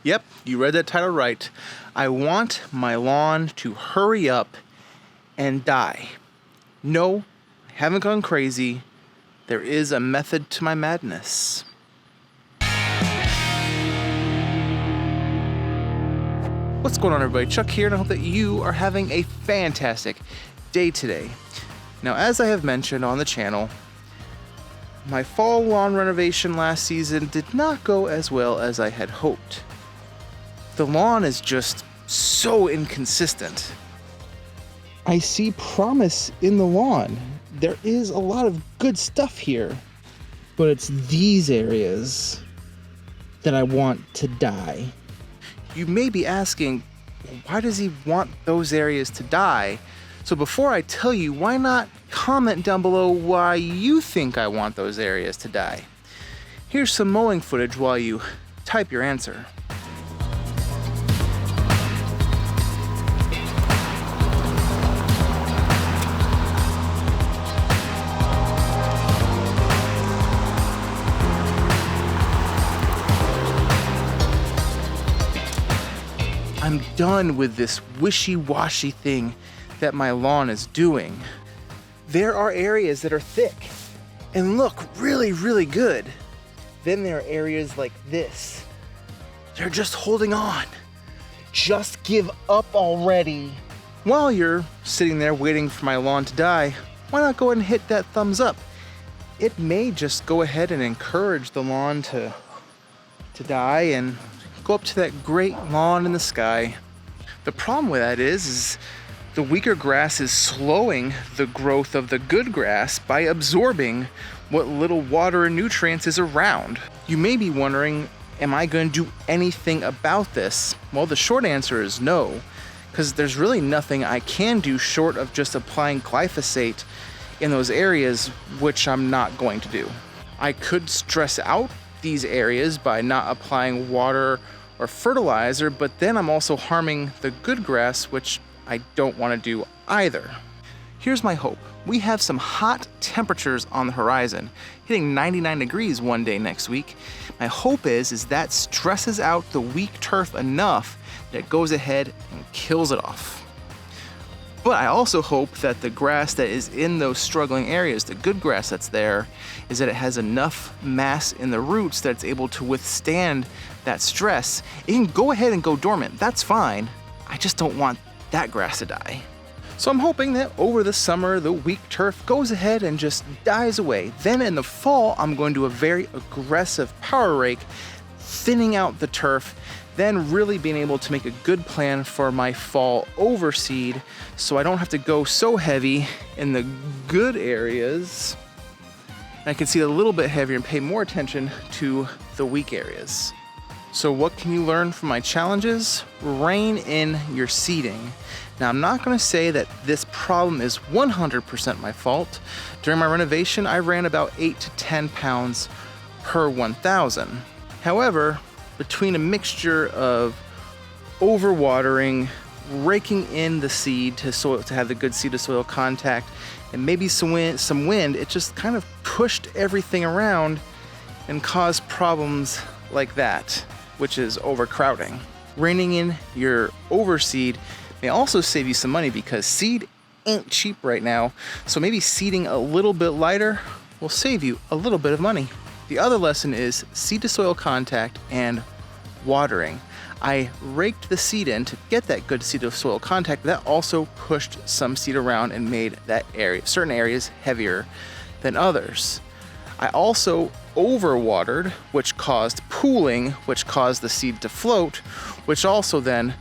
Yep, you read that title right. I want my lawn to hurry up and die. No, I haven't gone crazy. There is a method to my madness. What's going on, everybody? Chuck here, and I hope that you are having a fantastic day today. Now, as I have mentioned on the channel, my fall lawn renovation last season did not go as well as I had hoped. The lawn is just so inconsistent. I see promise in the lawn. There is a lot of good stuff here, but it's these areas that I want to die. You may be asking, why does he want those areas to die? So before I tell you, why not comment down below why you think I want those areas to die? Here's some mowing footage while you type your answer. I'm done with this wishy-washy thing that my lawn is doing. There are areas that are thick and look really, really good. Then there are areas like this. They're just holding on. Just give up already. While you're sitting there waiting for my lawn to die, why not go ahead and hit that thumbs up? It may just go ahead and encourage the lawn to die and go up to that great lawn in the sky. The problem with that is the weaker grass is slowing the growth of the good grass by absorbing what little water and nutrients is around. You may be wondering, am I going to do anything about this? Well, the short answer is no, because there's really nothing I can do short of just applying glyphosate in those areas, which I'm not going to do. I could stress out these areas by not applying water or fertilizer, but then I'm also harming the good grass, which I don't want to do either. Here's my hope. We have some hot temperatures on the horizon, hitting 99 degrees one day next week. My hope is that stresses out the weak turf enough that it goes ahead and kills it off. But I also hope that the grass that is in those struggling areas, the good grass that's there, is that it has enough mass in the roots that it's able to withstand that stress. It can go ahead and go dormant, that's fine. I just don't want that grass to die. So I'm hoping that over the summer, the weak turf goes ahead and just dies away. Then in the fall, I'm going to do a very aggressive power rake, thinning out the turf, then really being able to make a good plan for my fall overseed so I don't have to go so heavy in the good areas. And I can see a little bit heavier and pay more attention to the weak areas. So what can you learn from my challenges? Rein in your seeding. Now, I'm not going to say that this problem is 100% my fault. During my renovation, I ran about 8 to 10 pounds per 1,000. However, between a mixture of overwatering, raking in the seed to have the good seed to soil contact, and maybe some wind, it just kind of pushed everything around and caused problems like that, which is overcrowding. Reining in your overseed may also save you some money because seed ain't cheap right now, so maybe seeding a little bit lighter will save you a little bit of money. The other lesson is seed to soil contact and watering. I raked the seed in to get that good seed to soil contact. That also pushed some seed around and made that area, certain areas, heavier than others. I also overwatered, which caused pooling, which caused the seed to float, which also then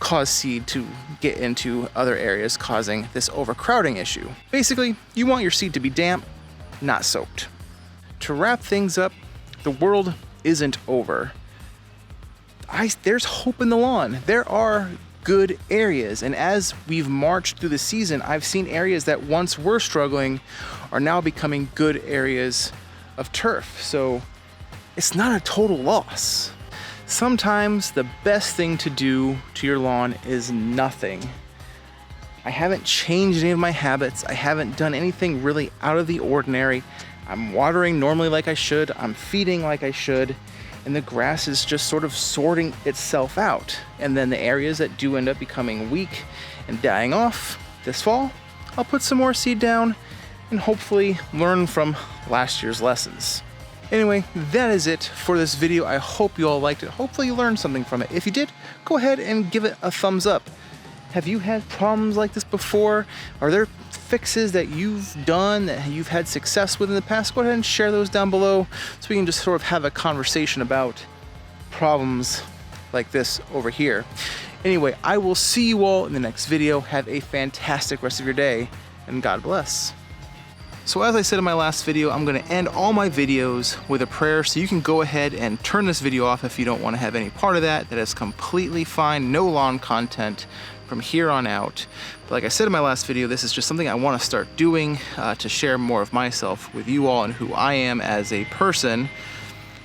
caused seed to get into other areas, causing this overcrowding issue. Basically, you want your seed to be damp, not soaked. To wrap things up, the world isn't over. There's hope in the lawn. There are good areas, and as we've marched through the season, I've seen areas that once were struggling are now becoming good areas of turf. So it's not a total loss. Sometimes the best thing to do to your lawn is nothing. I haven't changed any of my habits. I haven't done anything really out of the ordinary. I'm watering normally like I should. I'm feeding like I should. and the grass is just sort of sorting itself out. And then the areas that do end up becoming weak and dying off this fall, I'll put some more seed down and hopefully learn from last year's lessons. Anyway, that is it for this video. I hope you all liked it. Hopefully you learned something from it. If you did, go ahead and give it a thumbs up. Have you had problems like this before? Are there fixes that you've done that you've had success with in the past? Go ahead and share those down below so we can just sort of have a conversation about problems like this over here. Anyway, I will see you all in the next video. Have a fantastic rest of your day, and God bless. So as I said in my last video, I'm gonna end all my videos with a prayer, so you can go ahead and turn this video off if you don't wanna have any part of that. That is completely fine, no lawn content from here on out. But like I said in my last video, this is just something I wanna start doing to share more of myself with you all and who I am as a person.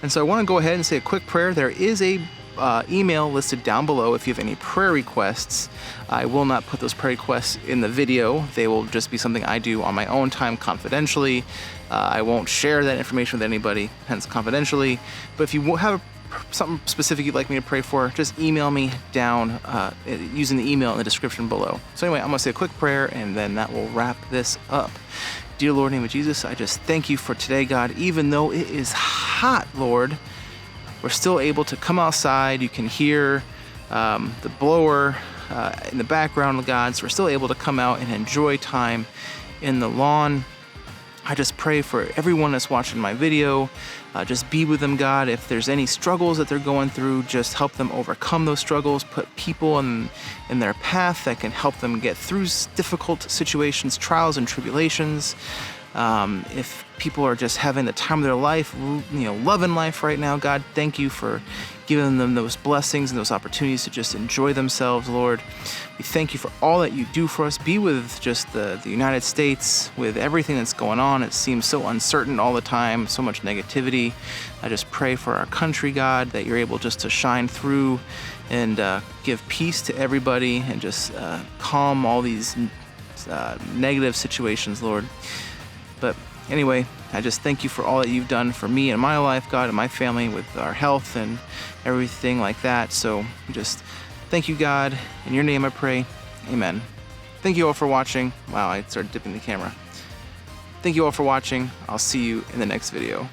And so I wanna go ahead and say a quick prayer. There is a email listed down below if you have any prayer requests. I will not put those prayer requests in the video. They will just be something I do on my own time confidentially. I won't share that information with anybody, hence confidentially. But if you have something specific you'd like me to pray for, just email me down using the email in the description below. So anyway, I'm gonna say a quick prayer and then that will wrap this up. Dear Lord, in the name of Jesus, I just thank you for today, God. Even though it is hot, Lord, we're still able to come outside. You can hear the blower in the background, God. So we're still able to come out and enjoy time in the lawn. I just pray for everyone that's watching my video. Just be with them, God. If there's any struggles that they're going through, just help them overcome those struggles. Put people in their path that can help them get through difficult situations, trials and tribulations. If people are just having the time of their life, loving life right now, God, thank you for giving them those blessings and those opportunities to just enjoy themselves, Lord. We thank you for all that you do for us. Be with just the United States, with everything that's going on. It seems so uncertain all the time, so much negativity. I just pray for our country, God, that you're able just to shine through and give peace to everybody and just calm all these negative situations, Lord. But anyway, I just thank you for all that you've done for me and my life, God, and my family with our health and everything like that. So just thank you, God. In your name I pray. Amen. Thank you all for watching. Wow, I started dipping the camera. Thank you all for watching. I'll see you in the next video.